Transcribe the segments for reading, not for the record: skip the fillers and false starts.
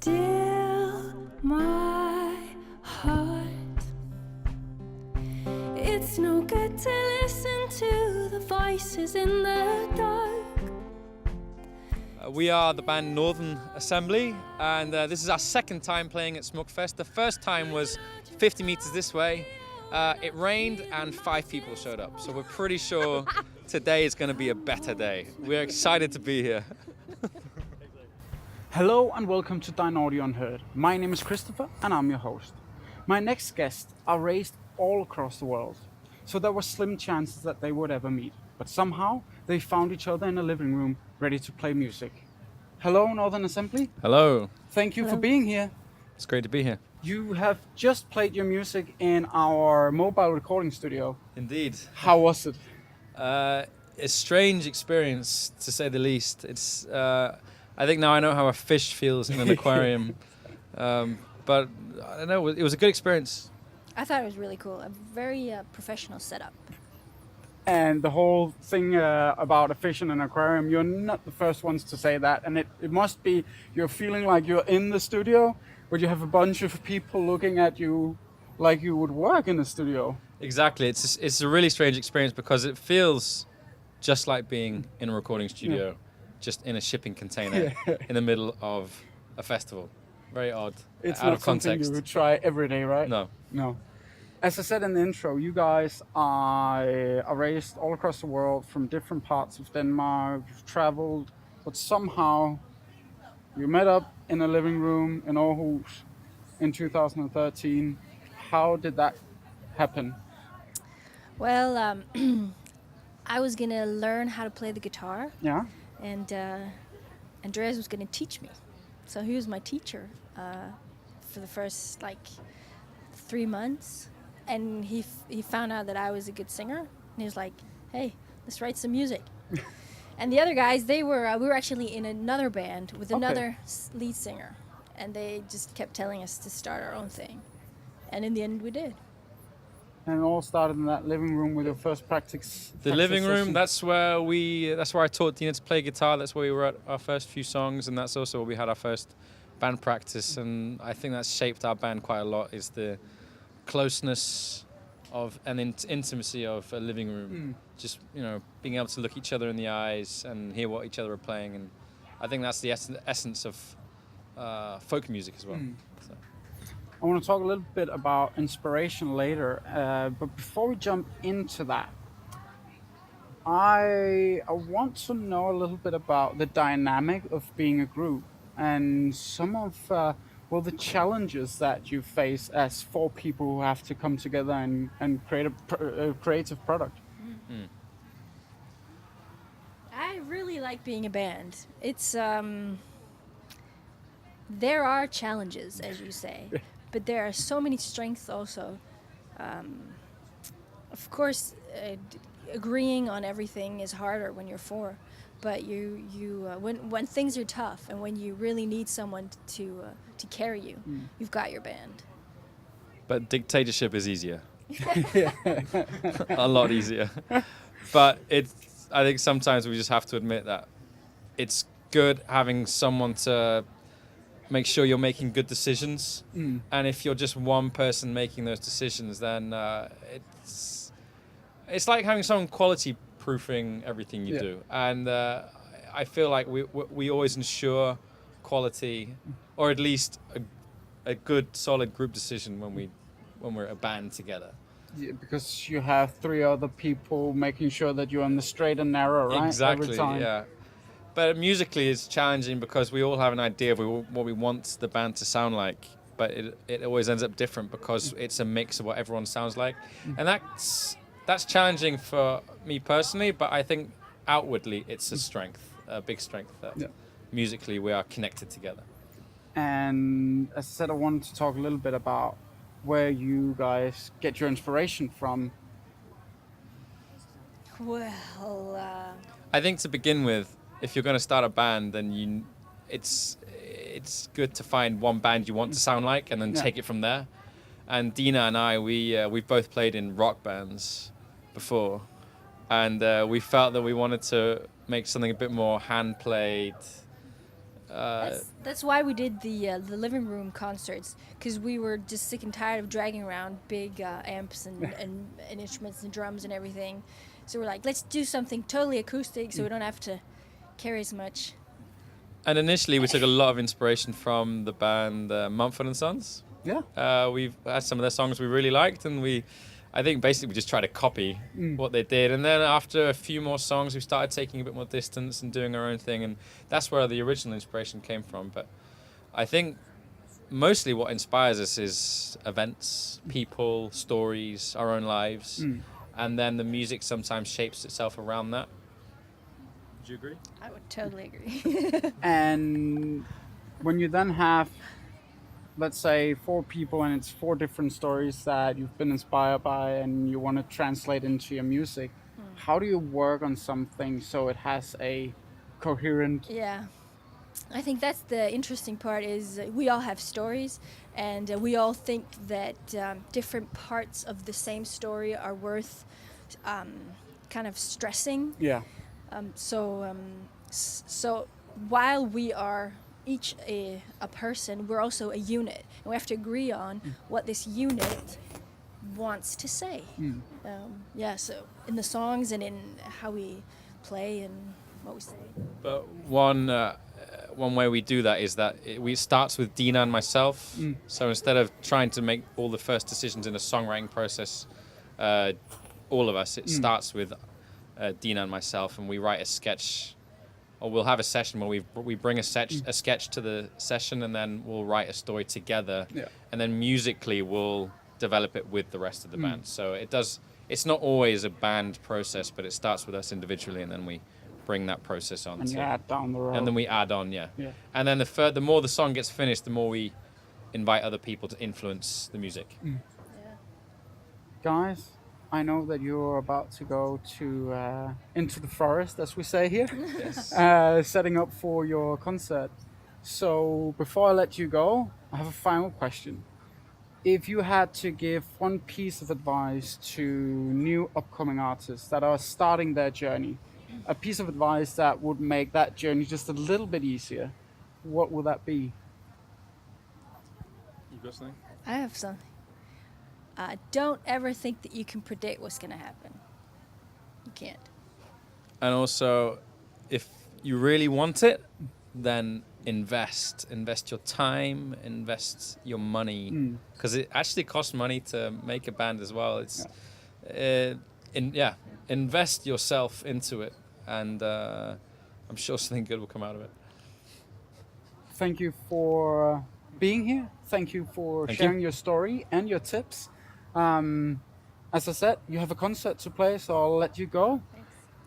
still my heart. It's no good to listen to the voices in the dark. We are the band Northern Assembly, and this is our second time playing at Smukfest. The first time was 50 meters this way. It rained and 5 people showed up, so we're pretty sure today is going to be a better day. We're excited to be here. Hello and welcome to Dynaudio Unheard. My name is Christopher and I'm your host. My next guests are raised all across the world, so there were slim chances that they would ever meet. But somehow they found each other in a living room ready to play music. Hello Northern Assembly. Hello. Thank you for being here. It's great to be here. You have just played your music in our mobile recording studio. Indeed. How was it? A strange experience, to say the least. It's. I think now I know how a fish feels in an aquarium. But I don't know, it was a good experience. I thought it was really cool. A very professional setup. And the whole thing about a fish in an aquarium, you're not the first ones to say that. And it must be, you're feeling like you're in the studio, but you have a bunch of people looking at you like you would work in the studio. Exactly. It's a really strange experience because it feels just like being in a recording studio, just in a shipping container in the middle of a festival. Very odd. It's out not of context. something you would try every day, right? No. As I said in the intro, you guys are raised all across the world from different parts of Denmark. You've traveled, but somehow you met up in a living room in Aarhus in 2013. How did that happen? Well, I was going to learn how to play the guitar. Yeah. And Andreas was going to teach me. So he was my teacher for the first 3 months. And he found out that I was a good singer. And he was like, hey, let's write some music. And the other guys, we were actually in another band with another lead singer. And they just kept telling us to start our own thing. And in the end, we did. And it all started in that living room with your first practice. The living room, that's where I taught Dina to play guitar. That's where we wrote our first few songs, and that's also where we had our first band practice. And I think that's shaped our band quite a lot, is the closeness of and intimacy of a living room. Just, being able to look each other in the eyes and hear what each other are playing. And I think that's the essence of folk music as well. So. I want to talk a little bit about inspiration later, but before we jump into that, I want to know a little bit about the dynamic of being a group and some of the challenges that you face as 4 people who have to come together and create a creative product. I really like being a band. It's there are challenges, as you say. But there are so many strengths also. Of course, agreeing on everything is harder when you're 4. But when things are tough and when you really need someone to carry you, you've got your band. But dictatorship is easier. A lot easier. But I think sometimes we just have to admit that it's good having someone to make sure you're making good decisions. And if you're just one person making those decisions, then it's like having someone quality proofing everything you do. And I feel like we always ensure quality, or at least a good solid group decision when we're a band together. Yeah, because you have 3 other people making sure that you're on the straight and narrow, right? Exactly, every time. yeah. But musically it's challenging because we all have an idea of what we want the band to sound like, but it always ends up different because it's a mix of what everyone sounds like. And that's challenging for me personally, but I think outwardly it's a big strength that musically we are connected together. And as I said, I wanted to talk a little bit about where you guys get your inspiration from. Well, I think to begin with, if you're going to start a band, then it's good to find one band you want to sound like and then take it from there. And Dina and I, we've both played in rock bands before, and we felt that we wanted to make something a bit more hand played, That's why we did the living room concerts, because we were just sick and tired of dragging around big amps and instruments and drums and everything. So we're like, let's do something totally acoustic, so we don't have to carry as much. And initially, we took a lot of inspiration from the band Mumford & Sons. Yeah. We've had some of their songs we really liked, and I think basically we just tried to copy what they did. And then after a few more songs, we started taking a bit more distance and doing our own thing, and that's where the original inspiration came from. But I think mostly what inspires us is events, people, stories, our own lives, and then the music sometimes shapes itself around that. Would you agree? I would totally agree. And when you then have, let's say, 4 people and it's 4 different stories that you've been inspired by and you want to translate into your music, how do you work on something so it has a coherent... Yeah. I think that's the interesting part, is we all have stories, and we all think that different parts of the same story are worth kind of stressing. Yeah. So while we are each a person, we're also a unit, and we have to agree on what this unit wants to say. So in the songs and in how we play and what we say. But one way we do that is that it starts with Dina and myself. So instead of trying to make all the first decisions in a songwriting process, all of us, it starts with Dina and myself, and we write a sketch, or we'll have a session where we bring a sketch to the session, and then we'll write a story together, and then musically we'll develop it with the rest of the band. So it's not always a band process, but it starts with us individually, and then we bring that process on. And you add down the road. And then we add on, And then the more the song gets finished, the more we invite other people to influence the music. Guys, I know that you're about to go to into the forest, as we say here, setting up for your concert. So before I let you go, I have a final question. If you had to give one piece of advice to new upcoming artists that are starting their journey, a piece of advice that would make that journey just a little bit easier, what would that be? You got something? I have something. Don't ever think that you can predict what's going to happen. You can't. And also, if you really want it, then invest your time, invest your money, because it actually costs money to make a band as well. It's invest yourself into it, and I'm sure something good will come out of it. Thank you for being here. Thank you for sharing your story and your tips. As I said, you have a concert to play, so I'll let you go.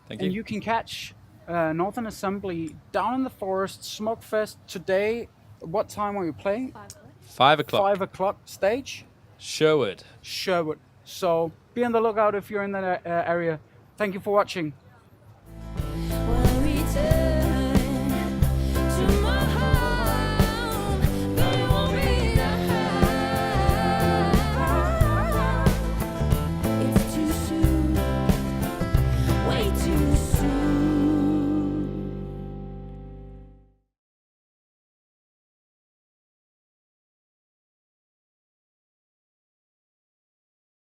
Thank And you. you can catch Northern Assembly down in the forest, Smukfest today. What time are you playing? 5 o'clock. 5 o'clock stage. Sherwood. Sherwood. So be on the lookout if you're in that area. Thank you for watching.